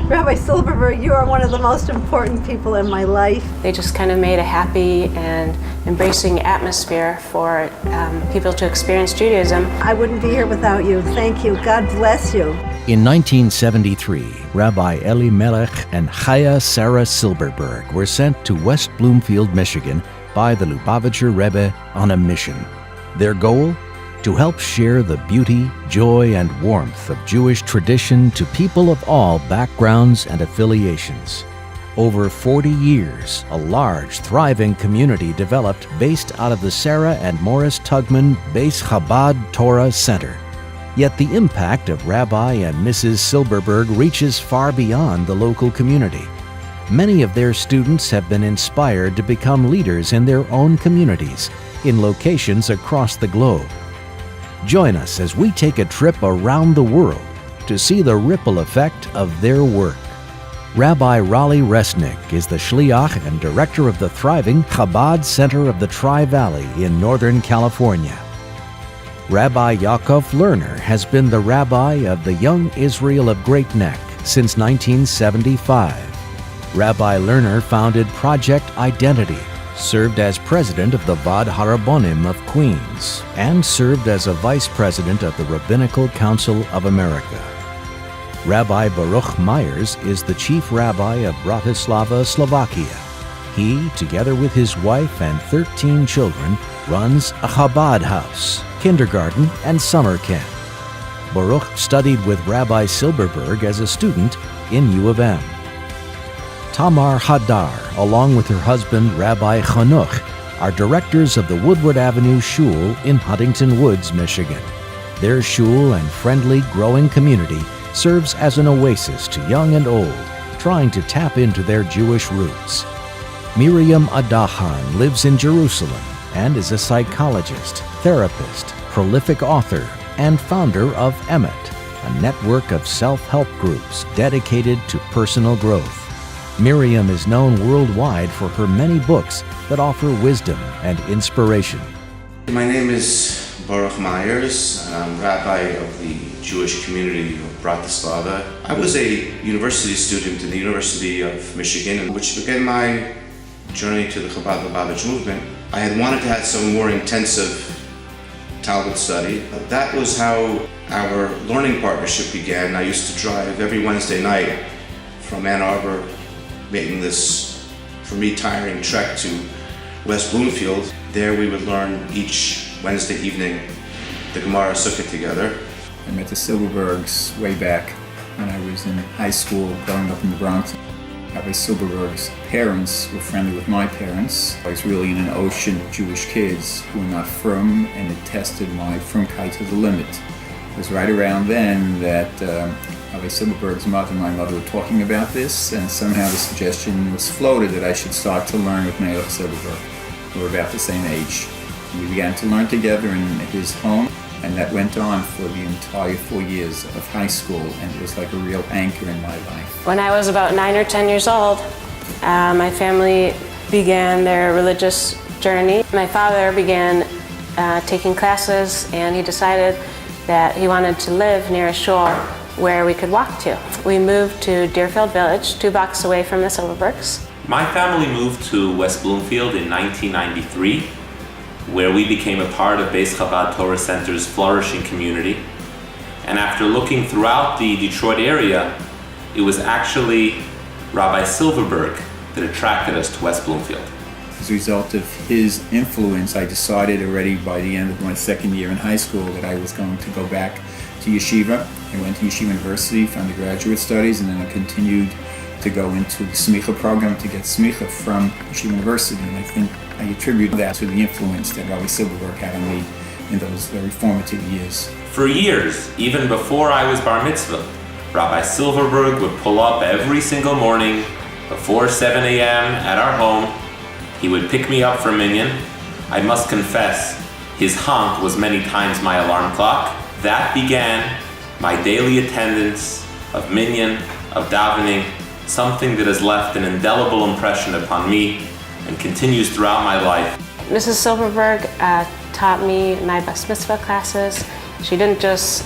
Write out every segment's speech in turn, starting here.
Rabbi Silverberg, you are one of the most important people in my life. They just kind of made a happy and embracing atmosphere for people to experience Judaism. I wouldn't be here without you. Thank you. God bless you. In 1973, Rabbi Elimelech and Chaya Sarah Silverberg were sent to West Bloomfield, Michigan by the Lubavitcher Rebbe on a mission. Their goal? To help share the beauty, joy, and warmth of Jewish tradition to people of all backgrounds and affiliations. Over 40 years, a large, thriving community developed based out of the Sarah and Morris Tugman Bais Chabad Torah Center. Yet the impact of Rabbi and Mrs. Silverberg reaches far beyond the local community. Many of their students have been inspired to become leaders in their own communities, in locations across the globe. Join us as we take a trip around the world to see the ripple effect of their work. Rabbi Raleigh Resnick is the Shliach and director of the thriving Chabad Center of the Tri-Valley in Northern California. Rabbi Yaakov Lerner has been the rabbi of the Young Israel of Great Neck since 1975. Rabbi Lerner founded Project Identity, served as president of the Vad Harabonim of Queens, and served as a vice president of the Rabbinical Council of America. Rabbi Baruch Myers is the chief rabbi of Bratislava, Slovakia. He, together with his wife and 13 children, runs a Chabad house, kindergarten, and summer camp. Baruch studied with Rabbi Silverberg as a student in U of M. Tamar Hadar, along with her husband Rabbi Chanuch, are directors of the Woodward Avenue Shul in Huntington Woods, Michigan. Their shul and friendly, growing community serves as an oasis to young and old, trying to tap into their Jewish roots. Miriam Adahan lives in Jerusalem and is a psychologist, therapist, prolific author, and founder of Emet, a network of self-help groups dedicated to personal growth. Miriam is known worldwide for her many books that offer wisdom and inspiration. My name is Baruch Myers, and I'm rabbi of the Jewish community of Bratislava. I was a university student in the University of Michigan, which began my journey to the Chabad Lubavitch movement. I had wanted to have some more intensive Talmud study, but that was how our learning partnership began. I used to drive every Wednesday night from Ann Arbor, making this, for me, tiring trek to West Bloomfield. There we would learn each Wednesday evening the Gemara Sukkah together. I met the Silverbergs way back when I was in high school growing up in the Bronx. Rabbi Silverberg's parents were friendly with my parents. I was really in an ocean of Jewish kids who were not frum, and it tested my frumkeit to the limit. It was right around then that Rabbi Silverberg's mother and my mother were talking about this, and somehow the suggestion was floated that I should start to learn with Melech Silverberg. We were about the same age. We began to learn together in his home, and that went on for the entire 4 years of high school, and it was like a real anchor in my life. When I was about 9 or 10 years old, my family began their religious journey. My father began taking classes, and he decided that he wanted to live near a shul where we could walk to. We moved to Deerfield Village, 2 blocks away from the Silverbergs. My family moved to West Bloomfield in 1993, where we became a part of Bais Chabad Torah Center's flourishing community. And after looking throughout the Detroit area, it was actually Rabbi Silverberg that attracted us to West Bloomfield. As a result of his influence, I decided already by the end of my second year in high school that I was going to go back to yeshiva. I went to Yeshiva University for undergraduate studies, and then I continued to go into the smicha program to get smicha from Yeshiva University. And I think I attribute that to the influence that Rabbi Silverberg had on me in those very formative years. For years, even before I was bar mitzvah, Rabbi Silverberg would pull up every single morning before 7 a.m. at our home. He would pick me up for minyan. I must confess, his honk was many times my alarm clock. That began my daily attendance of minyan, of davening, something that has left an indelible impression upon me and continues throughout my life. Mrs. Silverberg taught me my bas mitzvah classes. She didn't just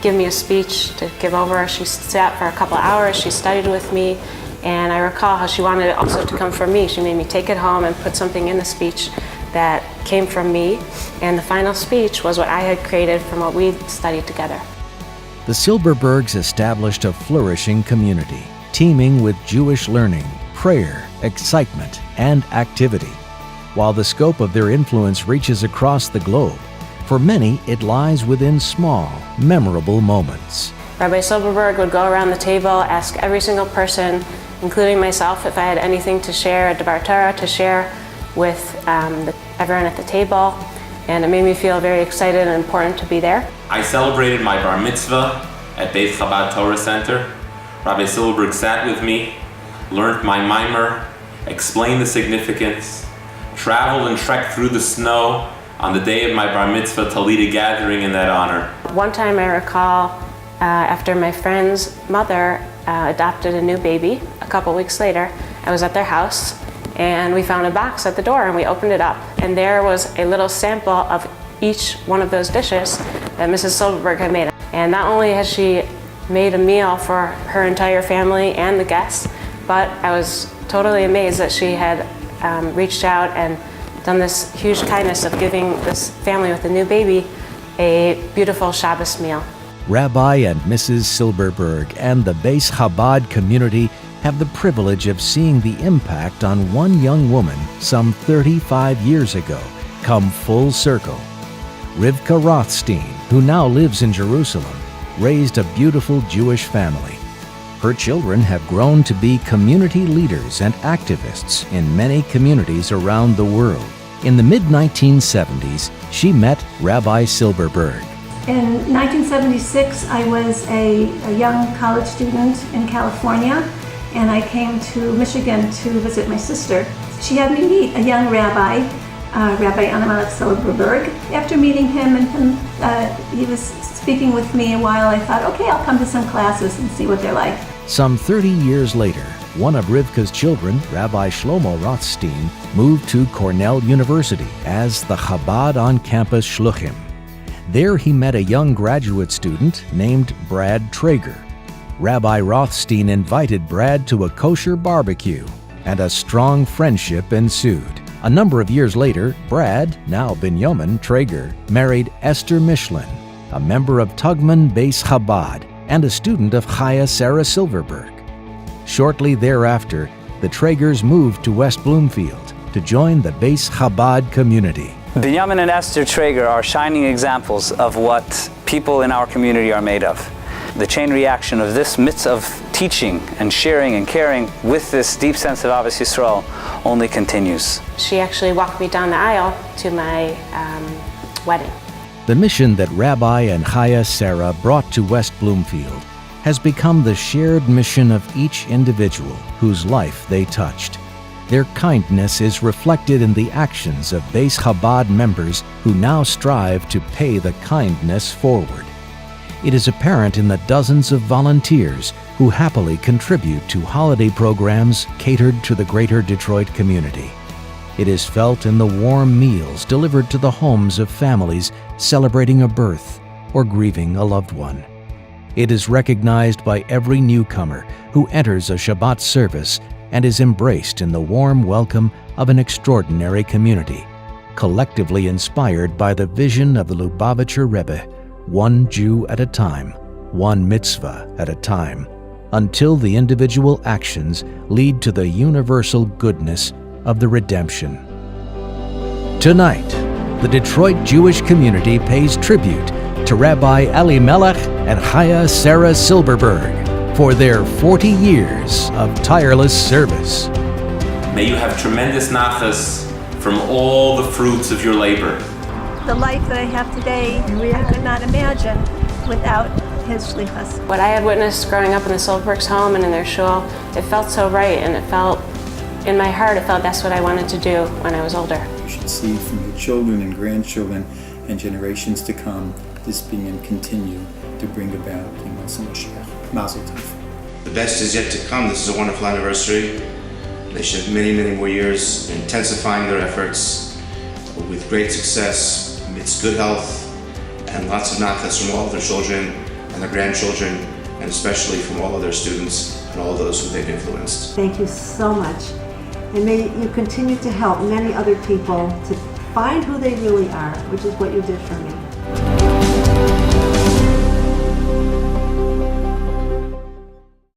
give me a speech to give over. She sat for a couple hours, she studied with me, and I recall how she wanted it also to come from me. She made me take it home and put something in the speech that came from me, and the final speech was what I had created from what we studied together. The Silberbergs established a flourishing community, teeming with Jewish learning, prayer, excitement, and activity. While the scope of their influence reaches across the globe, for many it lies within small, memorable moments. Rabbi Silberberg would go around the table, ask every single person, including myself, if I had anything to share, a Devar Torah to share with everyone at the table, and it made me feel very excited and important to be there. I celebrated my bar mitzvah at Bais Chabad Torah Center. Rabbi Silberberg sat with me, learned my mimer, explained the significance, traveled and trekked through the snow on the day of my bar mitzvah to lead a gathering in that honor. One time I recall, after my friend's mother adopted a new baby, a couple weeks later, I was at their house and we found a box at the door and we opened it up, and there was a little sample of each one of those dishes that Mrs. Silberberg had made. And not only has she made a meal for her entire family and the guests, but I was totally amazed that she had reached out and done this huge kindness of giving this family with a new baby a beautiful Shabbos meal. Rabbi and Mrs. Silberberg and the Bais Chabad community have the privilege of seeing the impact on one young woman some 35 years ago come full circle. Rivka Rothstein, who now lives in Jerusalem, raised a beautiful Jewish family. Her children have grown to be community leaders and activists in many communities around the world. In the mid-1970s, she met Rabbi Silberberg. In 1976, I was a young college student in California, and I came to Michigan to visit my sister. She had me meet a young rabbi, Rabbi Elimelech Silberberg. After meeting him, he was speaking with me a while, I thought, okay, I'll come to some classes and see what they're like. Some 30 years later, one of Rivka's children, Rabbi Shlomo Rothstein, moved to Cornell University as the Chabad on-campus shluchim. There he met a young graduate student named Brad Traeger. Rabbi Rothstein invited Brad to a kosher barbecue, and a strong friendship ensued. A number of years later, Brad, now Binyamin Traeger, married Esther Michelin, a member of Tugman Bais Chabad and a student of Chaya Sarah Silberberg. Shortly thereafter, the Traegers moved to West Bloomfield to join the Bais Chabad community. Binyamin and Esther Traeger are shining examples of what people in our community are made of. The chain reaction of this mitzvah of teaching and sharing and caring with this deep sense of Ahavas Yisrael only continues. She actually walked me down the aisle to my wedding. The mission that Rabbi and Chaya Sarah brought to West Bloomfield has become the shared mission of each individual whose life they touched. Their kindness is reflected in the actions of Bais Chabad members who now strive to pay the kindness forward. It is apparent in the dozens of volunteers who happily contribute to holiday programs catered to the greater Detroit community. It is felt in the warm meals delivered to the homes of families celebrating a birth or grieving a loved one. It is recognized by every newcomer who enters a Shabbat service and is embraced in the warm welcome of an extraordinary community, collectively inspired by the vision of the Lubavitcher Rebbe, one Jew at a time, one mitzvah at a time, until the individual actions lead to the universal goodness of the redemption. Tonight, the Detroit Jewish community pays tribute to Rabbi Elimelech and Chaya Sarah Silberberg for their 40 years of tireless service. May you have tremendous nachas from all the fruits of your labor. The life that I have today, I could not imagine without his shlichus. What I had witnessed growing up in the Silberbergs' home and in their shul, it felt so right, and it felt, in my heart, it felt that's what I wanted to do when I was older. You should see from your children and grandchildren and generations to come this being and continue to bring about Yemasa Mashiach. Mazel tov. The best is yet to come. This is a wonderful anniversary. They should have many, many more years intensifying their efforts with great success, amidst good health, and lots of nachas from all of their children, and their grandchildren, and especially from all of their students and all those who they've influenced. Thank you so much. And may you continue to help many other people to find who they really are, which is what you did for me.